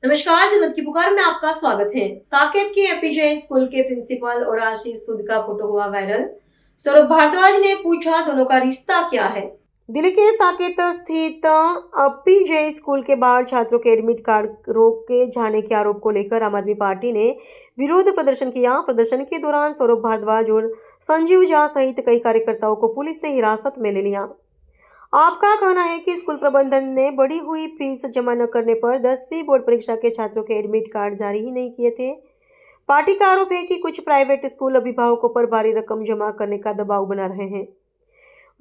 नमस्कार, जन्नत की पुकार में आपका स्वागत है। साकेत के एपीजे स्कूल के प्रिंसिपल और आशीष सूद का फोटो हुआ वायरल। सौरभ भारद्वाज ने पूछा, दोनों का रिश्ता क्या है? दिल्ली के साकेत स्थित एपीजे स्कूल के बाहर छात्रों के एडमिट कार्ड रोके जाने के आरोप को लेकर आम आदमी पार्टी ने विरोध प्रदर्शन किया। प्रदर्शन के दौरान सौरभ भारद्वाज और संजीव झा सहित कई कार्यकर्ताओं को पुलिस ने हिरासत में ले लिया। आपका कहना है कि स्कूल प्रबंधन ने बढ़ी हुई फीस जमा न करने पर 10वीं बोर्ड परीक्षा के छात्रों के एडमिट कार्ड जारी ही नहीं किए थे। पार्टी का आरोप है कि कुछ प्राइवेट स्कूल अभिभावकों पर भारी रकम जमा करने का दबाव बना रहे हैं।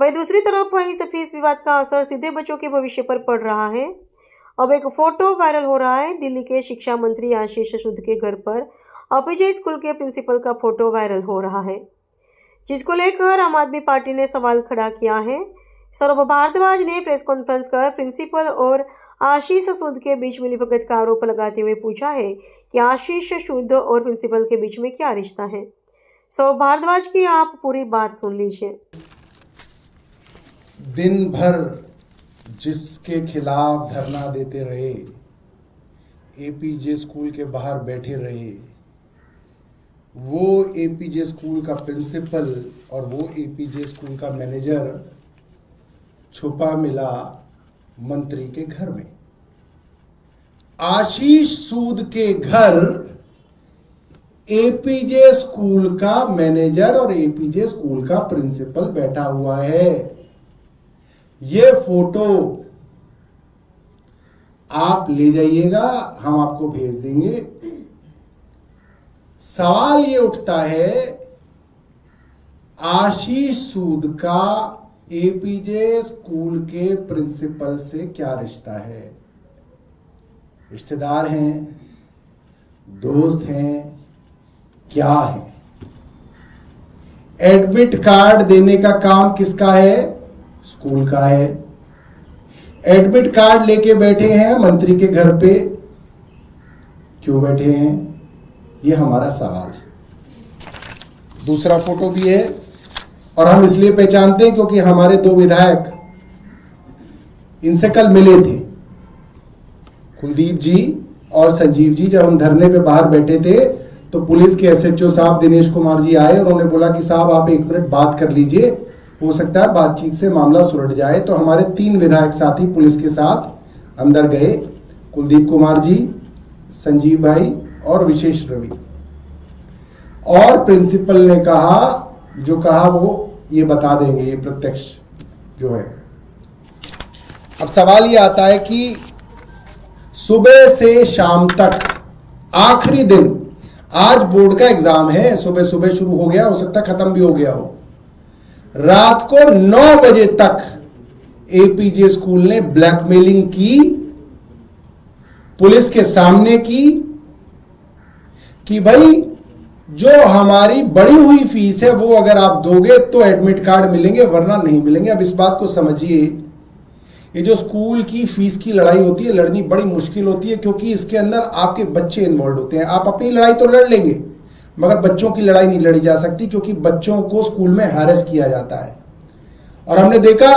वहीं दूसरी तरफ इस फीस विवाद का असर सीधे बच्चों के भविष्य पर पड़ रहा है। अब एक फोटो वायरल हो रहा है। दिल्ली के शिक्षा मंत्री आशीष सूद के घर पर एपीजे स्कूल के प्रिंसिपल का फोटो वायरल हो रहा है, जिसको लेकर आम आदमी पार्टी ने सवाल खड़ा किया है। सौरभ भारद्वाज ने प्रेस कॉन्फ्रेंस कर प्रिंसिपल और आशीष सूद के बीच मिलीभगत का आरोप लगाते हुए पूछा है कि आशीष सूद और प्रिंसिपल के बीच में क्या रिश्ता है। सौरभ भारद्वाज की आप पूरी बात सुन लीजिए। दिन भर जिसके खिलाफ धरना देते रहे, एपीजे स्कूल के बाहर बैठे रहे, वो एपीजे स्कूल का प्रिंसिपल और वो एपीजे स्कूल का मैनेजर छुपा मिला मंत्री के घर में। आशीष सूद के घर एपीजे स्कूल का मैनेजर और एपीजे स्कूल का प्रिंसिपल बैठा हुआ है। ये फोटो आप ले जाइएगा, हम आपको भेज देंगे। सवाल ये उठता है, आशीष सूद का एपीजे स्कूल के प्रिंसिपल से क्या रिश्ता है? रिश्तेदार हैं, दोस्त हैं, क्या है? एडमिट कार्ड देने का काम किसका है? स्कूल का है। एडमिट कार्ड लेके बैठे हैं मंत्री के घर पे, क्यों बैठे हैं? ये हमारा सवाल है। दूसरा फोटो भी है और हम इसलिए पहचानते हैं क्योंकि हमारे दो विधायक इनसे कल मिले थे, कुलदीप जी और संजीव जी। जब हम धरने पे बाहर बैठे थे तो पुलिस के एसएचओ साहब दिनेश कुमार जी आए और उन्होंने बोला कि साहब आप 1 मिनट बात कर लीजिए, हो सकता है बातचीत से मामला सुलझ जाए। तो हमारे 3 विधायक साथी पुलिस के साथ अंदर गए, कुलदीप कुमार जी, संजीव भाई और विशेष रवि। और प्रिंसिपल ने कहा, जो कहा वो ये बता देंगे, ये प्रत्यक्ष जो है। अब सवाल ये आता है कि सुबह से शाम तक, आखिरी दिन, आज बोर्ड का एग्जाम है, सुबह सुबह शुरू हो गया, हो सकता है खत्म भी हो गया हो। रात को 9 बजे तक एपीजे स्कूल ने ब्लैकमेलिंग की, पुलिस के सामने की, कि भाई जो हमारी बढ़ी हुई फीस है वो अगर आप दोगे तो एडमिट कार्ड मिलेंगे, वरना नहीं मिलेंगे। अब इस बात को समझिए, ये जो स्कूल की फीस की लड़ाई होती है, लड़नी बड़ी मुश्किल होती है, क्योंकि इसके अंदर आपके बच्चे इन्वॉल्व होते हैं। आप अपनी लड़ाई तो लड़ लेंगे, मगर बच्चों की लड़ाई नहीं लड़ी जा सकती, क्योंकि बच्चों को स्कूल में हैरेस किया जाता है। और हमने देखा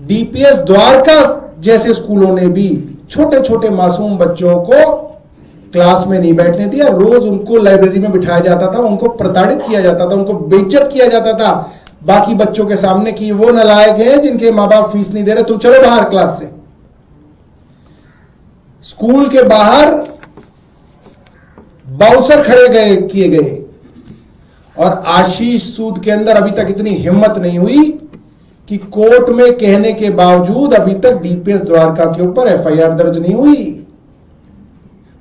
डीपीएस द्वारका जैसे स्कूलों ने भी छोटे छोटे मासूम बच्चों को क्लास में नहीं बैठने दिया, रोज उनको लाइब्रेरी में बिठाया जाता था, उनको प्रताड़ित किया जाता था, उनको बेइज्जत किया जाता था बाकी बच्चों के सामने कि वो नालायक हैं जिनके माँ बाप फीस नहीं दे रहे, तुम चलो बाहर क्लास से। स्कूल के बाहर बाउंसर खड़े किए गए। और आशीष सूद के अंदर अभी तक इतनी हिम्मत नहीं हुई कि कोर्ट में कहने के बावजूद अभी तक डीपीएस द्वारका के ऊपर एफआईआर दर्ज नहीं हुई।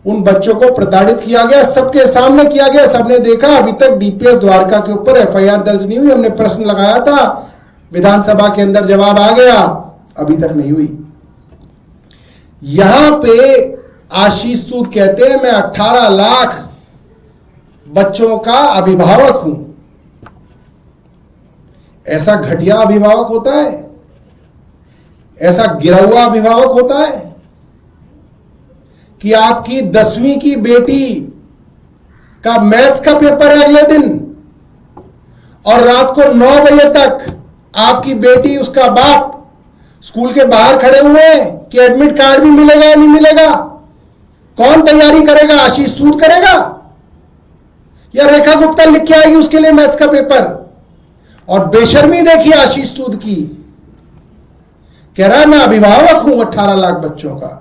उन बच्चों को प्रताड़ित किया गया, सबके सामने किया गया, सबने देखा, अभी तक डीपीएस द्वारका के ऊपर एफआईआर दर्ज नहीं हुई। हमने प्रश्न लगाया था, विधानसभा के अंदर जवाब आ गया, अभी तक नहीं हुई। यहां पे आशीष सूद कहते हैं मैं 18 लाख बच्चों का अभिभावक हूं। ऐसा घटिया अभिभावक होता है? ऐसा गिरा हुआ अभिभावक होता है कि आपकी 10वीं की बेटी का मैथ्स का पेपर है अगले दिन और रात को 9 बजे तक आपकी बेटी, उसका बाप स्कूल के बाहर खड़े हुए हैं कि एडमिट कार्ड भी मिलेगा या नहीं मिलेगा। कौन तैयारी करेगा? आशीष सूद करेगा या रेखा गुप्ता लिख के आएगी उसके लिए मैथ्स का पेपर? और बेशर्मी देखिए आशीष सूद की, कह रहा है मैं अभिभावक हूं 18 लाख बच्चों का।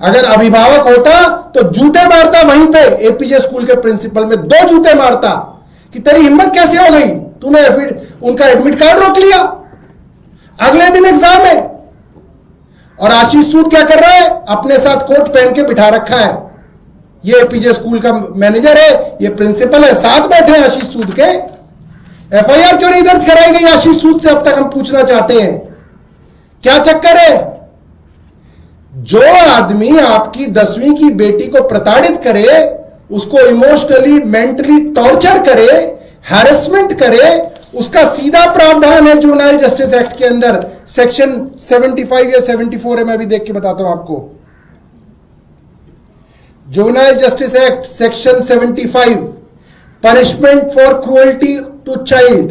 अगर अभिभावक होता तो जूते मारता वहीं पे एपीजे स्कूल के प्रिंसिपल में, 2 जूते मारता कि तेरी हिम्मत कैसे हो गई, तूने उनका एडमिट कार्ड रोक लिया, अगले दिन एग्जाम है। और आशीष सूद क्या कर रहा है? अपने साथ कोट पहन के बिठा रखा है। ये एपीजे स्कूल का मैनेजर है, ये प्रिंसिपल है, साथ बैठे हैं आशीष सूद के। एफआईआर क्यों नहीं दर्ज कराई गई आशीष सूद से? अब तक हम पूछना चाहते हैं, क्या चक्कर है? जो आदमी आपकी 10वीं की बेटी को प्रताड़ित करे, उसको इमोशनली मेंटली टॉर्चर करे, हैरेसमेंट करे, उसका सीधा प्रावधान है जुवेनाइल जस्टिस एक्ट के अंदर, सेक्शन 75 या 74 है, मैं अभी देख के बताता हूं आपको। Juvenile justice act section 75, punishment for cruelty to child.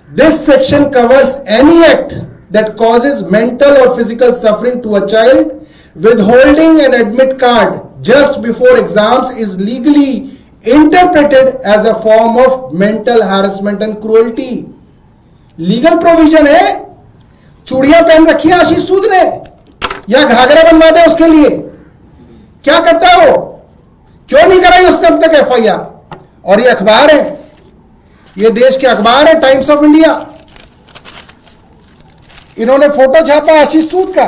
This section covers any act that causes mental or physical suffering to a child. Withholding an admit card just before exams is legally interpreted as a form of mental harassment and cruelty. Legal provision है। चूड़ियां पहन रखी है आशीष सूद ने, या घाघरा बनवा दे उसके लिए? क्या करता है वो? क्यों नहीं कराई उसने अब तक एफआईआर? और ये अखबार है, ये देश के अखबार है टाइम्स ऑफ इंडिया, इन्होंने फोटो छापा आशीष सूद का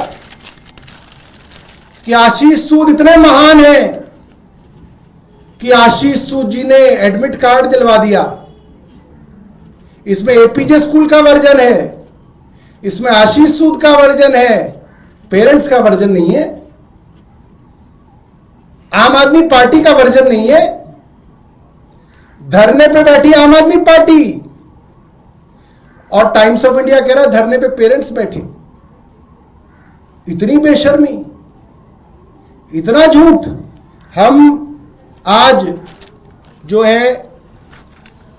कि आशीष सूद इतने महान हैं कि आशीष सूद जी ने एडमिट कार्ड दिलवा दिया। इसमें एपीजे स्कूल का वर्जन है, इसमें आशीष सूद का वर्जन है, पेरेंट्स का वर्जन नहीं है, आम आदमी पार्टी का वर्जन नहीं है। धरने पे बैठी आम आदमी पार्टी और टाइम्स ऑफ इंडिया कह रहा है धरने पे पेरेंट्स बैठे। इतनी बेशर्मी, इतना झूठ। हम आज जो है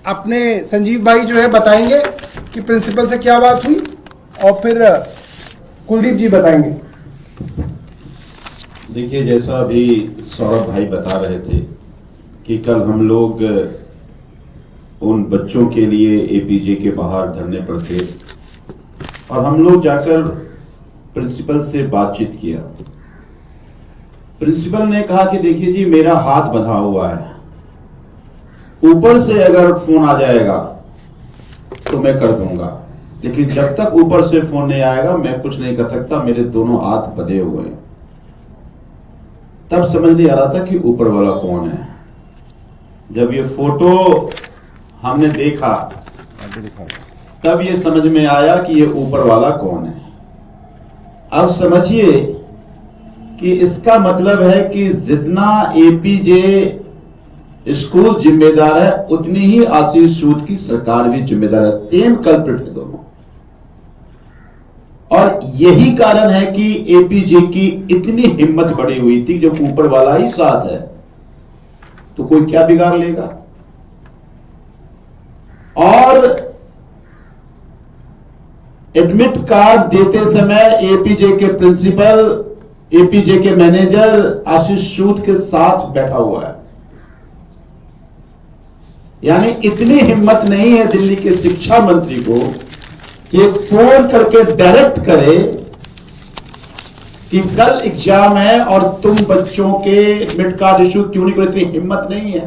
अपने संजीव भाई जो है बताएंगे कि प्रिंसिपल से क्या बात हुई, और फिर कुलदीप जी बताएंगे। देखिए, जैसा अभी सौरभ भाई बता रहे थे कि कल हम लोग उन बच्चों के लिए एपीजे के बाहर धरने पर थे और हम लोग जाकर प्रिंसिपल से बातचीत किया। प्रिंसिपल ने कहा कि देखिए जी, मेरा हाथ बंधा हुआ है, ऊपर से अगर फोन आ जाएगा तो मैं कर दूंगा, लेकिन जब तक ऊपर से फोन नहीं आएगा मैं कुछ नहीं कर सकता, मेरे दोनों हाथ बंधे हुए हैं। तब समझ नहीं आ रहा था कि ऊपर वाला कौन है। जब ये फोटो हमने देखा तब ये समझ में आया कि ये ऊपर वाला कौन है। अब समझिए कि इसका मतलब है कि जितना एपीजे स्कूल जिम्मेदार है उतनी ही आशीष सूद की सरकार भी जिम्मेदार है। सेम कल्प्रिट है दोनों। और यही कारण है कि एपीजे की इतनी हिम्मत बढ़ी हुई थी। जब ऊपर वाला ही साथ है तो कोई क्या बिगाड़ लेगा। और एडमिट कार्ड देते समय एपीजे के प्रिंसिपल, एपीजे के मैनेजर आशीष सूद के साथ बैठा हुआ है। यानी इतनी हिम्मत नहीं है दिल्ली के शिक्षा मंत्री को कि एक फोन करके डायरेक्ट करे कि कल एग्जाम है और तुम बच्चों के एडमिट कार्ड इश्यू क्यों नहीं करो। इतनी हिम्मत नहीं है।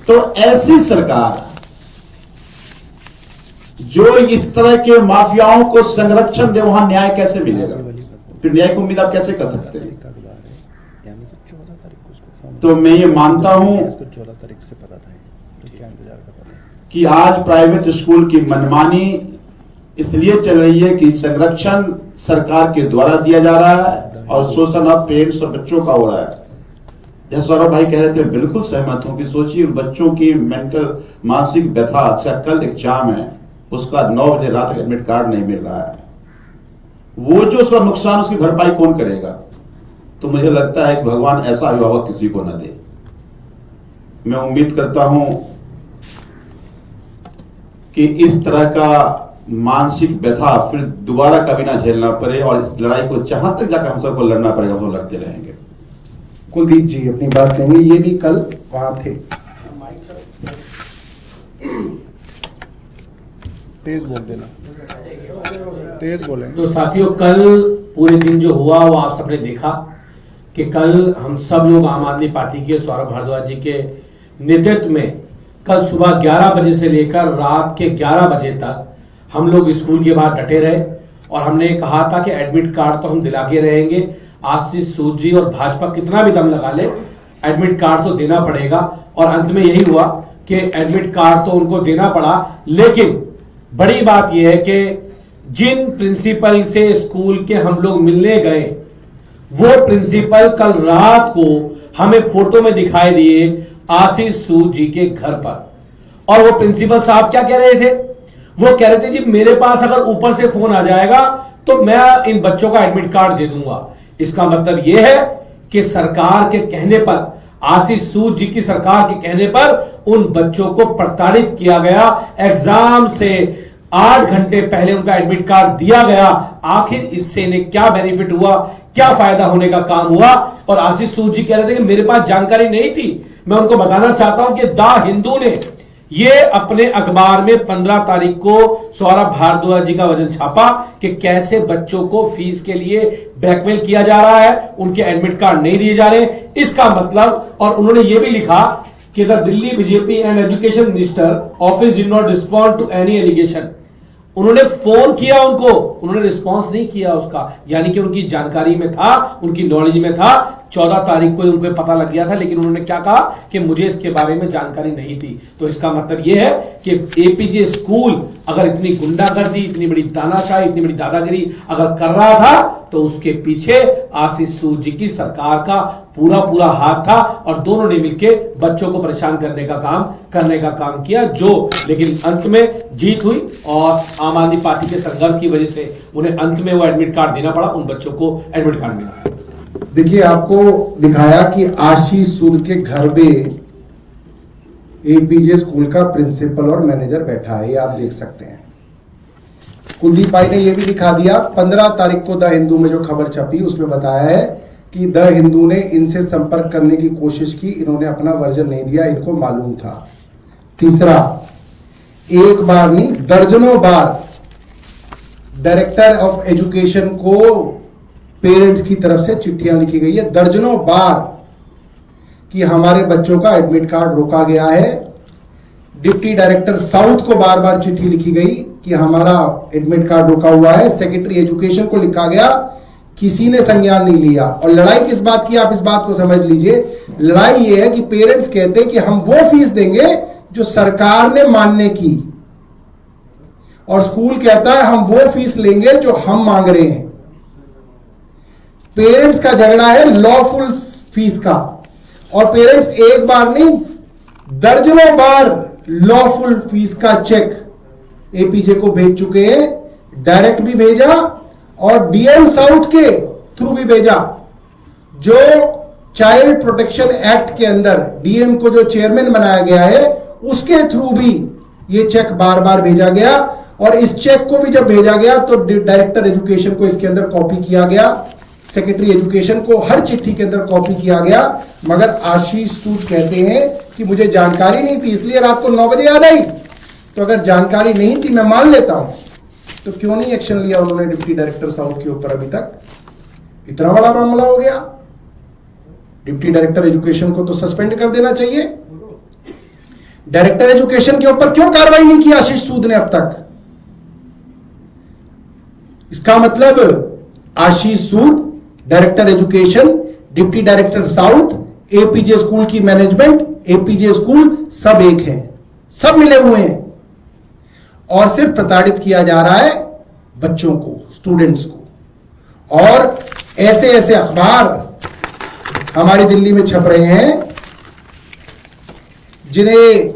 तो ऐसी सरकार जो इस तरह के माफियाओं को संरक्षण दे, वहां न्याय कैसे मिलेगा? फिर न्याय की उम्मीद आप कैसे कर सकते हैं? तो मैं ये मानता हूं कि आज प्राइवेट स्कूल की मनमानी इसलिए चल रही है कि संरक्षण सरकार के द्वारा दिया जा रहा है और शोषण अब पेरेंट्स और बच्चों का हो रहा है। जैसे सौरभ भाई कह रहे थे, बिल्कुल सहमत हूं कि सोचिए बच्चों की मेंटल मानसिक व्यथा। अच्छा, कल एग्जाम है, उसका 9 बजे रात तक एडमिट कार्ड नहीं मिल रहा है, वो जो उसका नुकसान उसकी भरपाई कौन करेगा? तो मुझे लगता है कि भगवान ऐसा अभिभावक किसी को न दे। मैं उम्मीद करता हूं कि इस तरह का मानसिक व्यथा फिर दोबारा कभी ना झेलना पड़े, और इस लड़ाई को जहां तक जाकर हम सबको लड़ना पड़ेगा हम लड़ते रहेंगे। कुलदीप जी अपनी बात कहेंगे, ये भी कल वहां थे। तेज बोल देना, तेज बोले। तो साथियों, कल पूरे दिन जो हुआ वो आप सबने देखा कि कल हम सब लोग आम आदमी पार्टी के सौरभ भारद्वाज जी के नेतृत्व में कल सुबह 11 बजे से लेकर रात के 11 बजे तक हम लोग स्कूल के बाहर डटे रहे, और हमने कहा था कि एडमिट कार्ड तो हम दिला के रहेंगे। आशीष सूद जी और भाजपा कितना भी दम लगा ले, एडमिट कार्ड तो देना पड़ेगा। और अंत में यही हुआ कि एडमिट कार्ड तो उनको देना पड़ा, लेकिन बड़ी बात यह है कि जिन प्रिंसिपल से स्कूल के हम लोग मिलने गए, वो प्रिंसिपल कल रात को हमें फोटो में दिखाई दिए आशीष सूद जी के घर पर। और वो प्रिंसिपल साहब क्या कह रहे थे? वो कह रहे थे, जी मेरे पास अगर ऊपर से फोन आ जाएगा तो मैं इन बच्चों का एडमिट कार्ड दे दूंगा। इसका मतलब यह है कि सरकार के कहने पर, आशीष सूद जी की सरकार के कहने पर उन बच्चों को प्रताड़ित किया गया। एग्जाम से 8 घंटे पहले उनका एडमिट कार्ड दिया गया। आखिर इससे इन्हें क्या बेनिफिट हुआ, क्या फायदा होने का काम हुआ? और आशीष सूद जी कह रहे थे कि मेरे पास जानकारी नहीं थी। मैं उनको बताना चाहता हूं कि द हिंदू ने ये अपने अखबार में 15 तारीख को सौरभ भारद्वाज जी का वजन छापा कि कैसे बच्चों को फीस के लिए ब्लैकमेल किया जा रहा है, उनके एडमिट कार्ड नहीं दिए जा रहे। इसका मतलब, और उन्होंने ये भी लिखा कि the Delhi BJP and education minister office did not respond to any allegation. उन्होंने फोन किया उनको, उन्होंने रिस्पांस नहीं किया उसका, यानी कि उनकी जानकारी में था, उनकी नॉलेज में था। 14 तारीख को उनको पता लग गया था, लेकिन उन्होंने क्या कहा कि मुझे इसके बारे में जानकारी नहीं थी। तो इसका मतलब यह है कि एपीजे स्कूल अगर इतनी गुंडागर्दी, इतनी बड़ी तानाशाही, इतनी बड़ी दादागिरी अगर कर रहा था, तो उसके पीछे आशीष सूद जी की सरकार का पूरा हाथ था, और दोनों ने मिलकर बच्चों को परेशान करने का काम किया। जो लेकिन अंत में जीत हुई, और आम आदमी पार्टी के संघर्ष की वजह से उन्हें अंत में वो एडमिट कार्ड देना पड़ा, उन बच्चों को एडमिट कार्ड मिला। देखिए, आपको दिखाया कि आशीष सूद के घर पे एपीजे स्कूल का प्रिंसिपल और मैनेजर बैठा है, ये आप देख सकते हैं। कुलदीप भाई ने यह भी दिखा दिया, 15 तारीख को द हिंदू में जो खबर छपी उसमें बताया है कि द हिंदू ने इनसे संपर्क करने की कोशिश की, इन्होंने अपना वर्जन नहीं दिया, इनको मालूम था। तीसरा, एक बार नहीं दर्जनों बार डायरेक्टर ऑफ एजुकेशन को पेरेंट्स की तरफ से चिट्ठियां लिखी गई है, दर्जनों बार, कि हमारे बच्चों का एडमिट कार्ड रोका गया है। डिप्टी डायरेक्टर साउथ को बार बार चिट्ठी लिखी गई कि हमारा एडमिट कार्ड रोका हुआ है। सेक्रेटरी एजुकेशन को लिखा गया, किसी ने संज्ञान नहीं लिया। और लड़ाई किस बात की, आप इस बात को समझ लीजिए। लड़ाई यह है कि पेरेंट्स कहते हैं कि हम वो फीस देंगे जो सरकार ने मानने की, और स्कूल कहता है हम वो फीस लेंगे जो हम मांग रहे हैं। पेरेंट्स का झगड़ा है लॉफुल फीस का, और पेरेंट्स एक बार नहीं दर्जनों बार लॉफुल फीस का चेक एपीजे को भेज चुके हैं। डायरेक्ट भी भेजा और डीएम साउथ के थ्रू भी भेजा। जो चाइल्ड प्रोटेक्शन एक्ट के अंदर डीएम को जो चेयरमैन बनाया गया है, उसके थ्रू भी ये चेक बार बार भेजा गया। और इस चेक को भी जब भेजा गया तो डायरेक्टर एजुकेशन को इसके अंदर कॉपी किया गया, सेक्रेटरी एजुकेशन को हर चिट्ठी के अंदर कॉपी किया गया। मगर आशीष सूद कहते हैं कि मुझे जानकारी नहीं थी, इसलिए रात को 9 बजे याद आई। तो अगर जानकारी नहीं थी, मैं मान लेता हूं, तो क्यों नहीं एक्शन लिया उन्होंने डिप्टी डायरेक्टर साउथ के ऊपर? अभी तक इतना बड़ा मामला हो गया, डिप्टी डायरेक्टर एजुकेशन को तो सस्पेंड कर देना चाहिए। डायरेक्टर एजुकेशन के ऊपर क्यों कार्रवाई नहीं की आशीष सूद ने अब तक? इसका मतलब Ashish Sood, director education, deputy director south, APJ school की मैनेजमेंट, एपीजे स्कूल सब एक हैं, सब मिले हुए हैं, और सिर्फ प्रताड़ित किया जा रहा है बच्चों को, स्टूडेंट्स को। और ऐसे ऐसे अखबार हमारी दिल्ली में छप रहे हैं जिन्हें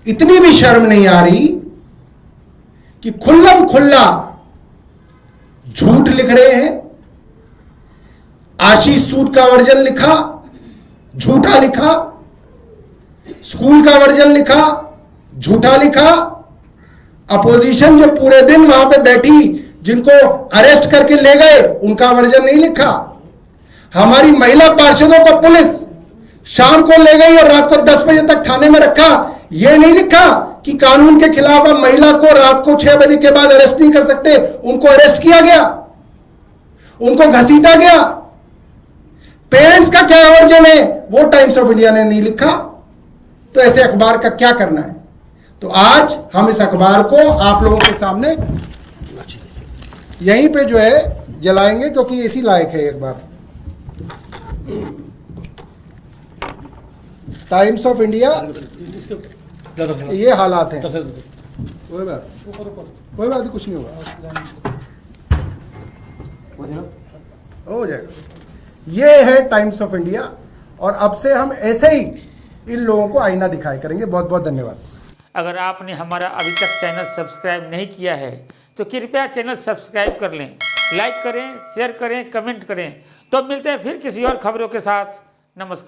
इतनी भी शर्म नहीं आ रही कि खुल्लम खुल्ला झूठ लिख रहे हैं। आशीष सूद का वर्जन लिखा, झूठा लिखा, स्कूल का वर्जन लिखा, झूठा लिखा, अपोजिशन जो पूरे दिन वहां पे बैठी, जिनको अरेस्ट करके ले गए, उनका वर्जन नहीं लिखा। हमारी महिला पार्षदों को पुलिस शाम को ले गई और रात को 10 बजे तक थाने में रखा, यह नहीं लिखा कि कानून के खिलाफ आप महिला को रात को 6 बजे के बाद अरेस्ट नहीं कर सकते। उनको अरेस्ट किया गया, उनको घसीटा गया। पेरेंट्स का क्या वर्जन है वो टाइम्स ऑफ इंडिया ने नहीं लिखा, तो ऐसे अखबार का क्या करना है। तो आज हम इस अखबार को आप लोगों के सामने यहीं पे जो है जलाएंगे, क्योंकि इसी लायक है अखबार। टाइम्स ऑफ इंडिया, ये हालात हैं। कोई बात नहीं, कुछ नहीं होगा, हो जाएगा। ये है टाइम्स ऑफ इंडिया, और अब से हम ऐसे ही इन लोगों को आईना दिखाया करेंगे। बहुत बहुत धन्यवाद। अगर आपने हमारा अभी तक चैनल सब्सक्राइब नहीं किया है तो कृपया चैनल सब्सक्राइब कर लें, लाइक करें, शेयर करें, कमेंट करें। तो मिलते हैं फिर किसी और खबरों के साथ। नमस्कार।